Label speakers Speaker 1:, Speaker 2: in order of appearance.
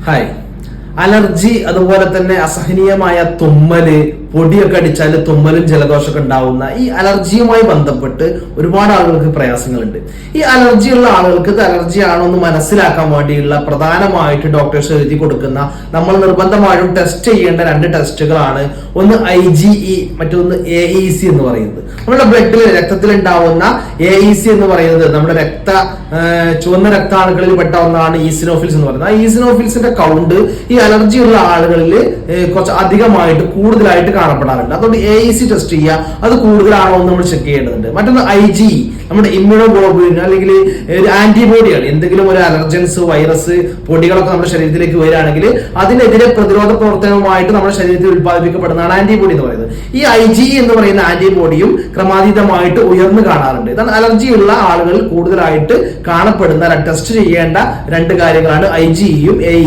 Speaker 1: Hi. Allergy, അതുപോലെ തന്നെ അസഹനീയമായ തുമ്മല്, പൊടിയൊക്കെ അടിച്ചാൽ തുമ്മലും ജലദോഷമൊക്കെ ഉണ്ടാവുന്ന ഈ അലർജിയുമായി ബന്ധപ്പെട്ട് ഒരുപാട് ആളുകൾക്ക് പ്രയാസങ്ങളുണ്ട്. ഈ അലർജിയുള്ള ആളുകൾക്ക് ഇത് അലർജി ആണോ എന്ന് മനസ്സിലാക്കാൻ വേണ്ടിയുള്ള പ്രധാനമായിട്ട് ഡോക്ടേഴ്സ് എഴുതി കൊടുക്കുന്ന, നമ്മൾ നിർബന്ധമായിട്ടും ടെസ്റ്റ് ചെയ്യേണ്ട 2 ടെസ്റ്റുകളാണ്. ഒന്ന് IgE, മറ്റൊന്ന് AEC എന്ന് പറയുന്നത്. നമ്മുടെ ബ്ലഡിൽ, രക്തത്തിൽ ഉണ്ടാവുന്ന AEC എന്ന് പറയുന്നത് നമ്മുടെ ചുവന്ന രക്താണുക്കളിൽ പെട്ട ഒന്നാണ് ഈസിനോഫിൽസ് എന്ന് പറയുന്നത്. ആ ഈസിനോഫിൽസിന്റെ കൗണ്ട് ഈ അലർജി ഉള്ള ആളുകളിൽ കുറച്ച് അധികമായിട്ട് കൂടുതലായിട്ട് കാണപ്പെടാറുണ്ട്. അതുകൊണ്ട് AEC ടെസ്റ്റ് ചെയ്യുക, അത് കൂടുതലാണോ എന്ന് നമ്മൾ ചെക്ക് ചെയ്യേണ്ടതുണ്ട്. മറ്റൊന്ന് IgE, നമ്മുടെ ഇമ്മ്യൂണോഗ്ലോബുലിൻ അല്ലെങ്കിൽ ആന്റിബോഡികൾ, എന്തെങ്കിലും ഒരു അലർജൻസ്, വൈറസ്, പൊടികളൊക്കെ നമ്മുടെ ശരീരത്തിലേക്ക് വരികയാണെങ്കിൽ അതിനെതിരെ പ്രതിരോധ പ്രവർത്തനവുമായിട്ട് നമ്മുടെ ശരീരത്തിൽ ഉത്പാദിപ്പിക്കപ്പെടുന്നതാണ് ആന്റിബോഡി എന്ന് പറയുന്നത്. ഈ IgE എന്ന് പറയുന്ന ആന്റിബോഡിയും ക്രമാതീതമായിട്ട് ഉയർന്നു കാണാറുണ്ട്. ഇതാണ് അലർജി ഉള്ള ആളുകളിൽ കൂടുതലായിട്ട് കാണപ്പെടുന്ന, ടെസ്റ്റ് ചെയ്യേണ്ട 2 കാര്യങ്ങളാണ് IgE യും AEC.